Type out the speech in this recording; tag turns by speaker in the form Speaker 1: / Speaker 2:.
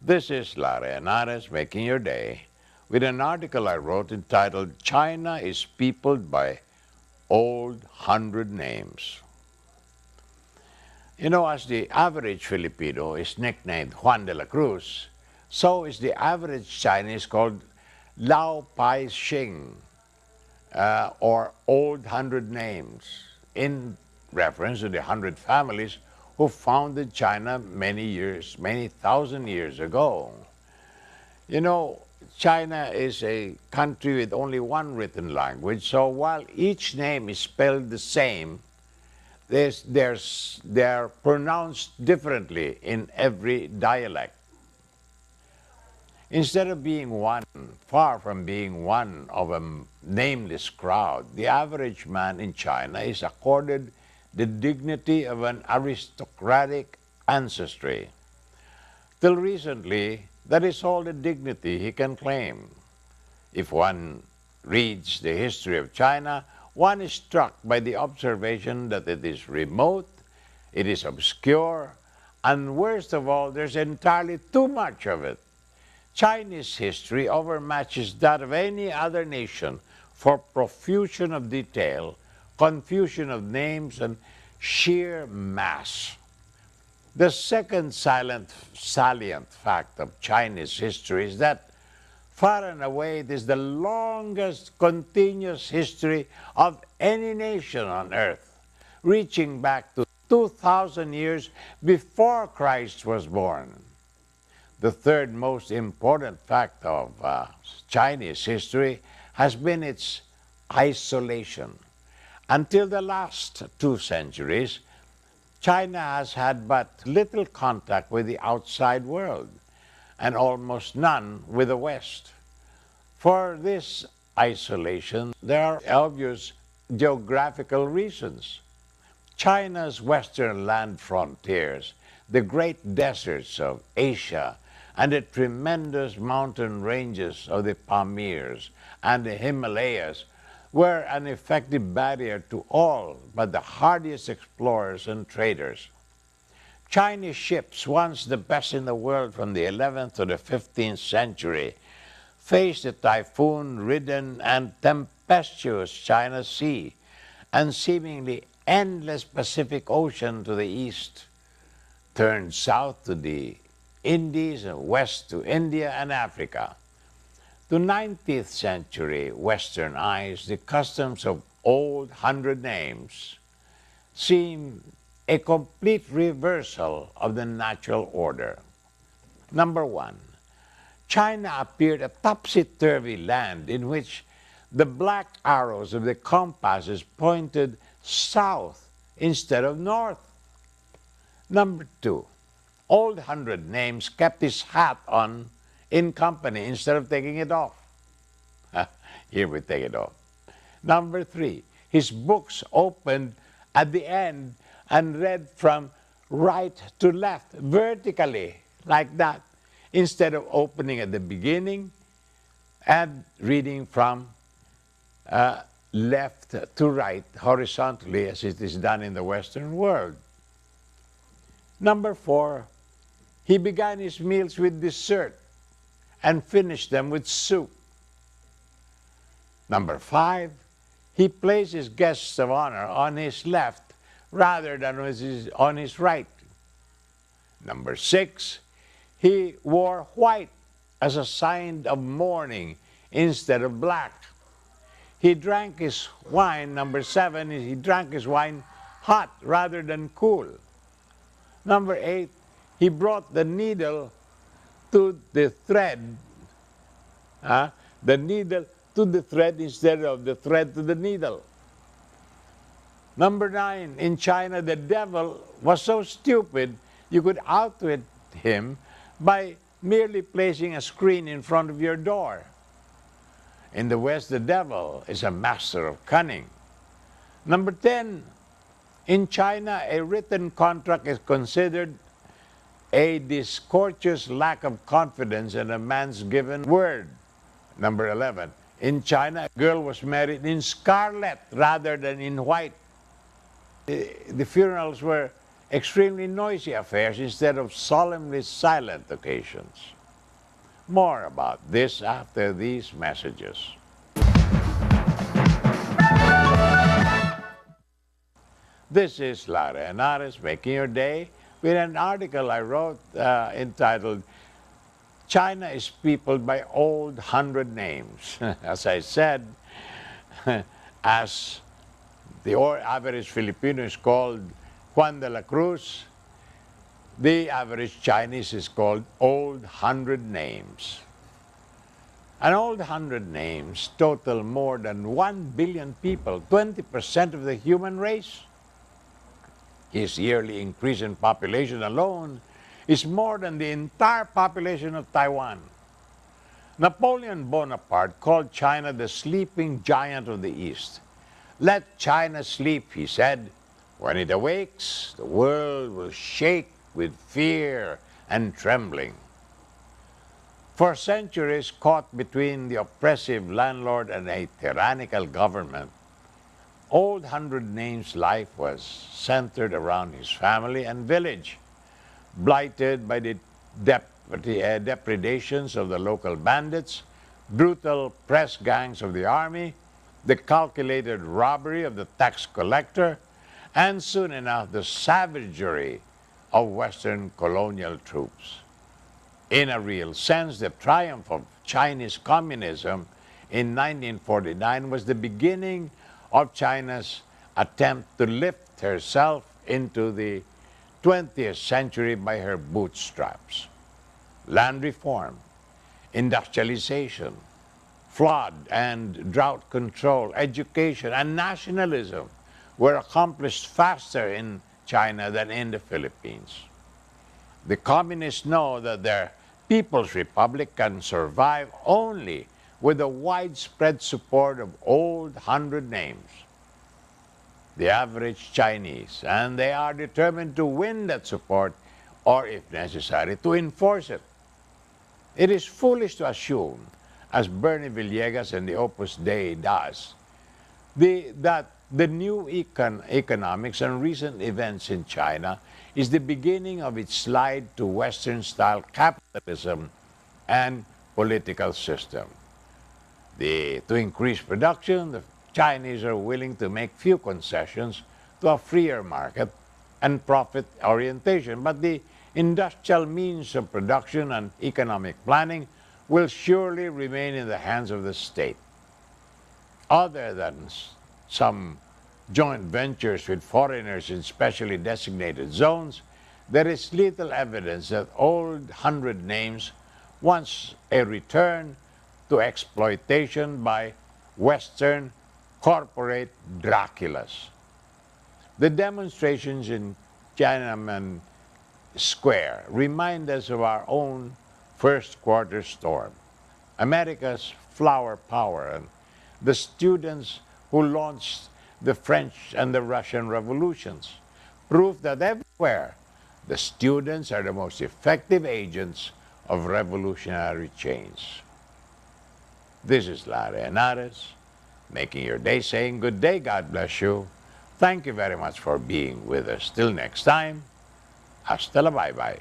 Speaker 1: This is Larry Henares making your day with an article I wrote entitled China is Peopled by Old 100 Names. You know, as the average Filipino is nicknamed Juan de la Cruz, so is the average Chinese called Lao Pai Xing, or Old 100 Names, in reference to the 100 families who founded China many thousand years ago. You know, China is a country with only one written language, so while each name is spelled the same, they're pronounced differently in every dialect. Instead of being one, far from being one of a nameless crowd, the average man in China is accorded the dignity of an aristocratic ancestry. Till recently, that is all the dignity he can claim. If one reads the history of China, one is struck by the observation that it is remote, it is obscure, and worst of all, there's entirely too much of it. Chinese history overmatches that of any other nation for profusion of detail, confusion of names, and sheer mass. The second salient fact of Chinese history is that far and away it is the longest continuous history of any nation on earth, reaching back to 2,000 years before Christ was born. The third most important fact of Chinese history has been its isolation. Until the last 2 centuries, China has had but little contact with the outside world and almost none with the West. For this isolation, there are obvious geographical reasons. China's western land frontiers, the great deserts of Asia, and the tremendous mountain ranges of the Pamirs and the Himalayas were an effective barrier to all but the hardiest explorers and traders. Chinese ships, once the best in the world from the 11th to the 15th century, faced the typhoon-ridden and tempestuous China Sea and seemingly endless Pacific Ocean to the east, turned south to the Indies and west to India and Africa. To 19th century Western eyes, the customs of Old 100 Names seem a complete reversal of the natural order. Number 1, China appeared a topsy-turvy land in which the black arrows of the compasses pointed south instead of north. Number 2, Old 100 Names kept his hat on in company instead of taking it off. Here we take it off. Number 3, his books opened at the end and read from right to left, vertically, like that, instead of opening at the beginning and reading from left to right, horizontally, as it is done in the Western world. Number 4, he began his meals with dessert and finished them with soup. Number 5, he placed his guests of honor on his left rather than on his right. Number 6, he wore white as a sign of mourning instead of black. He drank his wine, number 7, he drank his wine hot rather than cool. Number 8, he brought the needle to the thread, the needle to the thread instead of the thread to the needle. Number 9, in China, the devil was so stupid you could outwit him by merely placing a screen in front of your door. In the West, the devil is a master of cunning. Number 10, in China, a written contract is considered a discourteous lack of confidence in a man's given word. Number 11, in China, a girl was married in scarlet rather than in white. The funerals were extremely noisy affairs instead of solemnly silent occasions. More about this after these messages. This is Lara Henares making your day with an article I wrote entitled China is peopled by old 100 names. As I said, as the average Filipino is called Juan de la Cruz, the average Chinese is called old 100 names. An old 100 names total more than 1 billion people, 20% of the human race. His yearly increase in population alone is more than the entire population of Taiwan. Napoleon Bonaparte called China the sleeping giant of the East. Let China sleep, he said. When it awakes, the world will shake with fear and trembling. For centuries caught between the oppressive landlord and a tyrannical government, Old 100 Names' life was centered around his family and village, blighted by the depredations of the local bandits, brutal press gangs of the army, the calculated robbery of the tax collector, and soon enough the savagery of Western colonial troops. In a real sense, the triumph of Chinese communism in 1949 was the beginning of China's attempt to lift herself into the 20th century by her bootstraps. Land reform, industrialization, flood and drought control, education, and nationalism were accomplished faster in China than in the Philippines. The communists know that their People's Republic can survive only with the widespread support of old 100 names, the average Chinese, and they are determined to win that support or, if necessary, to enforce it. It is foolish to assume, as Bernie Villegas and the Opus Dei does, that the new economics and recent events in China is the beginning of its slide to Western-style capitalism and political system. To increase production, the Chinese are willing to make few concessions to a freer market and profit orientation, but the industrial means of production and economic planning will surely remain in the hands of the state. Other than some joint ventures with foreigners in specially designated zones, there is little evidence that old 100 Names wants a return to exploitation by Western corporate Draculas. The demonstrations in Tiananmen Square remind us of our own first quarter storm, America's flower power, and the students who launched the French and the Russian revolutions, prove that everywhere the students are the most effective agents of revolutionary change. This is Larry Henares, making your day, saying good day, God bless you. Thank you very much for being with us. Till next time, hasta la bye-bye.